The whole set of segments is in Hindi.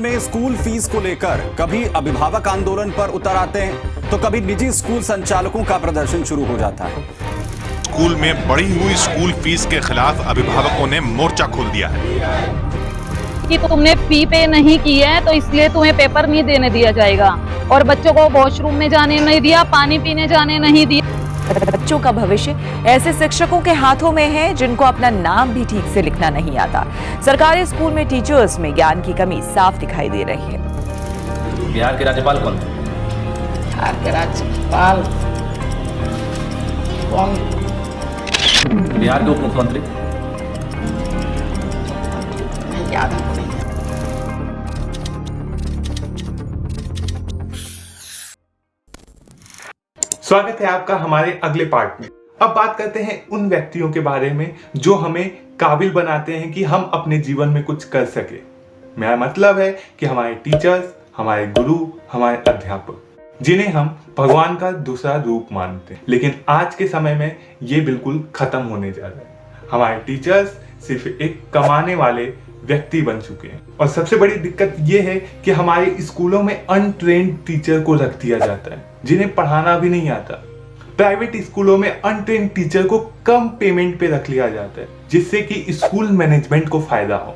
में स्कूल फीस को लेकर कभी अभिभावक आंदोलन पर उतर आते हैं तो कभी निजी स्कूल संचालकों का प्रदर्शन शुरू हो जाता है। स्कूल में बढ़ी हुई स्कूल फीस के खिलाफ अभिभावकों ने मोर्चा खोल दिया है कि तुमने फी पे नहीं की है तो इसलिए तुम्हें पेपर नहीं देने दिया जाएगा और बच्चों को वॉशरूम में जाने नहीं दिया, पानी पीने जाने नहीं दिया। बच्चों का भविष्य ऐसे शिक्षकों के हाथों में है जिनको अपना नाम भी ठीक से लिखना नहीं आता। सरकारी स्कूल में टीचर्स में ज्ञान की कमी साफ दिखाई दे रही है। बिहार के राज्यपाल कौन? बिहार के राज्यपाल कौन? बिहार के उप मुख्यमंत्री याद है। स्वागत है आपका हमारे अगले पार्ट में। अब बात करते हैं उन व्यक्तियों के बारे में जो हमें काबिल बनाते हैं कि हम अपने जीवन में कुछ कर सके। मेरा मतलब है कि हमारे टीचर्स, हमारे गुरु, हमारे अध्यापक, जिन्हें हम भगवान का दूसरा रूप मानते हैं। लेकिन आज के समय में ये बिल्कुल खत्म होने जा रहा है। हमारे टीचर्स सिर्फ एक कमाने वाले व्यक्ति बन चुके हैं और सबसे बड़ी दिक्कत ये है कि हमारे स्कूलों में अनट्रेन्ड टीचर को रख दिया जाता है जिन्हें पढ़ाना भी नहीं आता। प्राइवेट स्कूलों में अनट्रेन्ड टीचर को कम पेमेंट पे रख लिया जाता है जिससे कि स्कूल मैनेजमेंट को फायदा हो,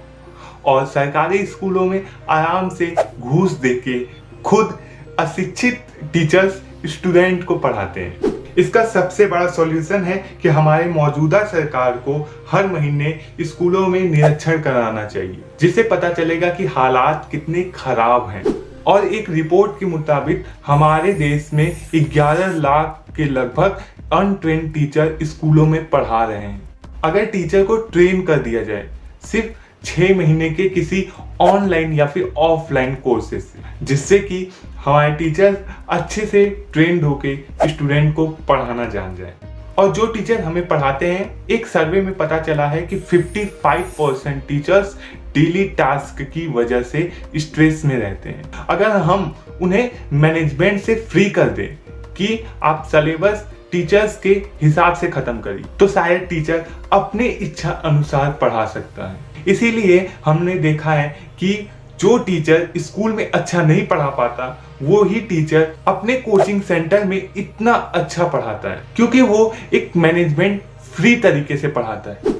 और सरकारी स्कूलों में आराम से घूस देके खुद अशिक्षित टीचर्स स्टूडेंट को पढ़ाते हैं। इसका सबसे बड़ा सॉल्यूशन है कि हमारे मौजूदा सरकार को हर महीने स्कूलों में निरीक्षण कराना चाहिए जिससे पता चलेगा कि हालात कितने खराब हैं। और एक रिपोर्ट के मुताबिक हमारे देश में 11 लाख के लगभग अनट्रेन्ड टीचर स्कूलों में पढ़ा रहे हैं। अगर टीचर को ट्रेन कर दिया जाए सिर्फ 6 महीने के किसी ऑनलाइन या फिर ऑफलाइन कोर्सेज से, जिससे कि हमारे टीचर अच्छे से ट्रेंड होके स्टूडेंट को पढ़ाना जान जाए। और जो टीचर हमें पढ़ाते हैं, एक सर्वे में पता चला है कि 55% टीचर्स डेली टास्क की वजह से स्ट्रेस में रहते हैं। अगर हम उन्हें मैनेजमेंट से फ्री कर दें कि आप सिलेबस टीचर्स के हिसाब से खत्म करिए तो शायद टीचर अपने इच्छा अनुसार पढ़ा सकता है। इसीलिए हमने देखा है कि जो टीचर स्कूल में अच्छा नहीं पढ़ा पाता वो ही टीचर अपने कोचिंग सेंटर में इतना अच्छा पढ़ाता है क्योंकि वो एक मैनेजमेंट फ्री तरीके से पढ़ाता है।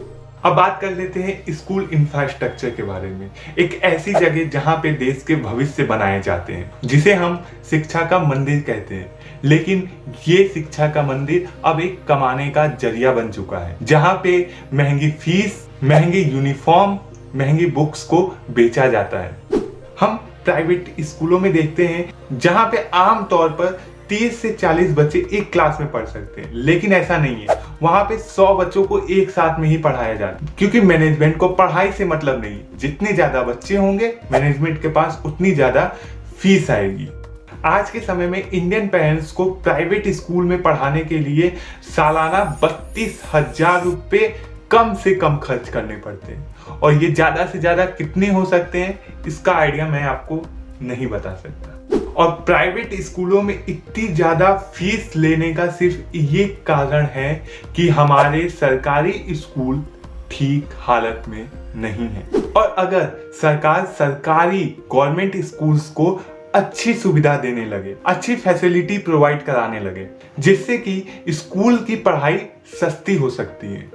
अब बात कर लेते हैं स्कूल इंफ्रास्ट्रक्चर के बारे में। एक ऐसी जगह जहां पे देश के भविष्य बनाए जाते हैं जिसे हम शिक्षा का मंदिर कहते हैं, लेकिन ये शिक्षा का मंदिर अब एक कमाने का जरिया बन चुका है जहां पे महंगी फीस, महंगी यूनिफॉर्म, महंगी बुक्स को बेचा जाता है। हम प्राइवेट स्कूलों में देखते हैं जहां पे आम तौर पर 30 से 40 बच्चे एक क्लास में पढ़ सकते हैं, लेकिन ऐसा नहीं है। वहां पे 100 बच्चों को एक साथ में ही पढ़ाया जाता है क्योंकि मैनेजमेंट को पढ़ाई से मतलब नहीं। जितने ज्यादा बच्चे होंगे मैनेजमेंट के पास उतनी ज्यादा फीस आएगी। आज के समय में इंडियन पेरेंट्स को प्राइवेट स्कूल में पढ़ाने के लिए सालाना 32,000 रुपए कम से कम खर्च करने पड़ते हैं, और ये ज्यादा से ज्यादा कितने हो सकते हैं इसका आइडिया मैं आपको नहीं बता सकता। और प्राइवेट स्कूलों में इतनी ज्यादा फीस लेने का सिर्फ ये कारण है कि हमारे सरकारी स्कूल ठीक हालत में नहीं है। और अगर सरकार सरकारी गवर्नमेंट स्कूल्स को अच्छी सुविधा देने लगे, अच्छी फैसिलिटी प्रोवाइड कराने लगे, जिससे कि स्कूल की पढ़ाई सस्ती हो सकती है।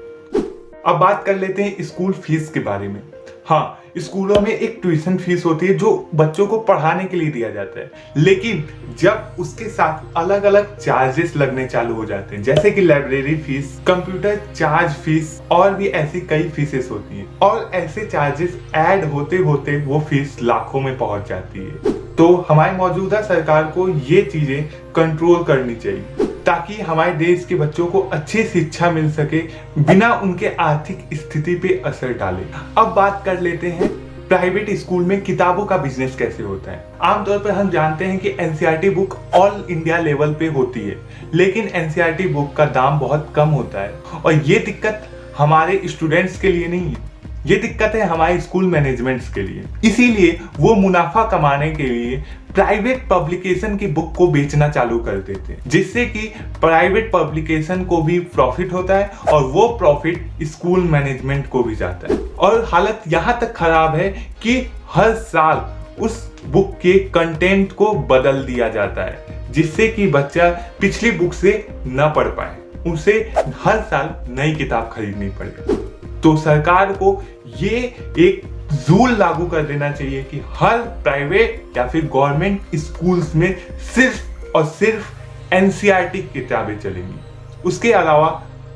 अब बात कर लेते हैं स्कूल फीस के बारे में। हाँ, स्कूलों में एक ट्यूशन फीस होती है जो बच्चों को पढ़ाने के लिए दिया जाता है, लेकिन जब उसके साथ अलग अलग चार्जेस लगने चालू हो जाते हैं जैसे कि library fees, computer charge fees और भी ऐसी कई फीसेस होती हैं, और ऐसे चार्जेस ऐड होते होते वो फीस लाखों में पहुंच जाती है। तो हमारी मौजूदा सरकार को ये चीजें कंट्रोल करनी चाहिए ताकि हमारे देश के बच्चों को अच्छी शिक्षा मिल सके बिना उनके आर्थिक स्थिति पे असर डाले। अब बात कर लेते हैं प्राइवेट स्कूल में किताबों का बिजनेस कैसे होता है। आमतौर पर हम जानते हैं कि NCERT book all India level पे होती है, लेकिन एनसीईआरटी बुक का दाम बहुत कम होता है, और ये दिक्कत हमारे स्टूडेंट्स के लिए नहीं है, ये दिक्कत है हमारे स्कूल मैनेजमेंट्स के लिए। इसीलिए वो मुनाफा कमाने के लिए प्राइवेट पब्लिकेशन की बुक को बेचना चालू कर देते हैं, जिससे कि प्राइवेट पब्लिकेशन को भी प्रॉफिट होता है और वो प्रॉफिट स्कूल मैनेजमेंट को भी जाता है। और हालत यहाँ तक खराब है कि हर साल उस बुक के कंटेंट को बदल दिया जाता है, जिससे कि बच्चा पिछली बुक से न पढ़ पाए, उसे हर साल नई किताब खरीदनी पड़े। तो सरकार को ये एक रूल लागू कर देना चाहिए कि हर प्राइवेट या फिर गवर्नमेंट स्कूल्स में सिर्फ और सिर्फ एनसीईआरटी किताबें चलेंगी, उसके अलावा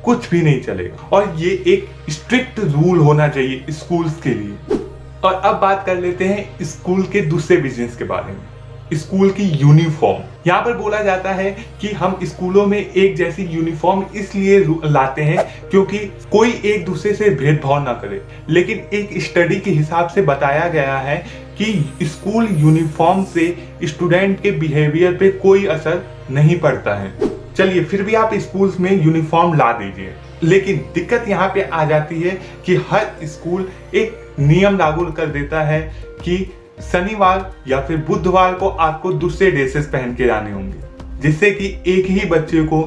कुछ भी नहीं चलेगा। और ये एक स्ट्रिक्ट रूल होना चाहिए स्कूल्स के लिए। और अब बात कर लेते हैं स्कूल के दूसरे बिजनेस के बारे में, स्कूल की यूनिफॉर्म। यहाँ पर बोला जाता है कि हम स्कूलों में एक जैसी यूनिफॉर्म इसलिए लाते हैं क्योंकि कोई एक दूसरे से भेदभाव ना करे, लेकिन एक स्टडी के हिसाब से बताया गया है कि स्कूल यूनिफॉर्म से स्टूडेंट के बिहेवियर पे कोई असर नहीं पड़ता है। चलिए फिर भी आप स्कूल्स में यूनिफॉर्म ला दीजिए, लेकिन दिक्कत यहाँ पे आ जाती है कि हर स्कूल एक नियम लागू कर देता है कि शनिवार या फिर बुधवार को आपको दूसरे ड्रेसेस पहन के जाने होंगे, जिससे कि एक ही बच्चे को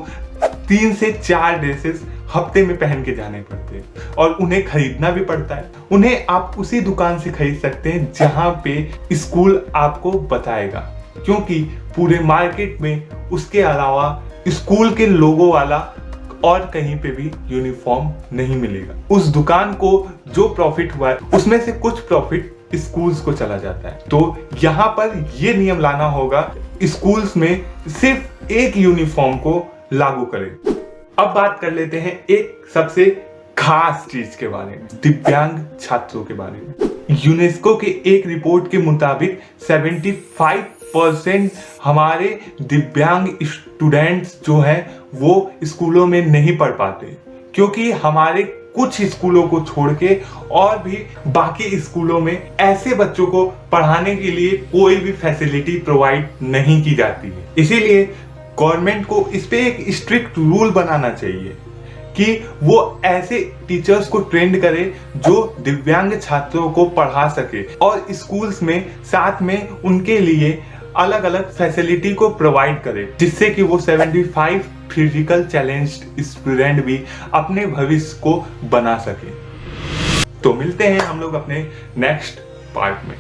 3 से 4 ड्रेसेस हफ्ते में पहन के जाने पड़ते हैं और उन्हें खरीदना भी पड़ता है। उन्हें आप उसी दुकान से खरीद सकते हैं जहां पे स्कूल आपको बताएगा, क्योंकि पूरे मार्केट में उसके अलावा स्कूल के लोगो वाला और कहीं पे भी यूनिफॉर्म नहीं मिलेगा। उस दुकान को जो प्रॉफिट हुआ है उसमें से कुछ प्रॉफिट स्कूल्स को चला जाता है। तो यहाँ पर ये नियम लाना होगा, स्कूल्स में सिर्फ एक यूनिफॉर्म को लागू करें। अब बात कर लेते हैं एक सबसे खास चीज के बारे में, दिव्यांग छात्रों के बारे में। यूनेस्को के एक रिपोर्ट के मुताबिक 75% हमारे दिव्यांग स्टूडेंट्स जो हैं वो स्कूलों में नहीं पढ़ पाते, क्योंकि हमारे कुछ स्कूलों को छोड़ के और भी बाकी स्कूलों में ऐसे बच्चों को पढ़ाने के लिए कोई भी फैसिलिटी प्रोवाइड नहीं की जाती है। इसीलिए गवर्नमेंट को इस पे एक स्ट्रिक्ट रूल बनाना चाहिए कि वो ऐसे टीचर्स को ट्रेंड करे जो दिव्यांग छात्रों को पढ़ा सके, और स्कूल्स में साथ में उनके लिए अलग अलग फैसिलिटी को प्रोवाइड करे, जिससे कि वो 75 फिजिकल चैलेंज्ड स्टूडेंट भी अपने भविष्य को बना सके। तो मिलते हैं हम लोग अपने नेक्स्ट पार्ट में।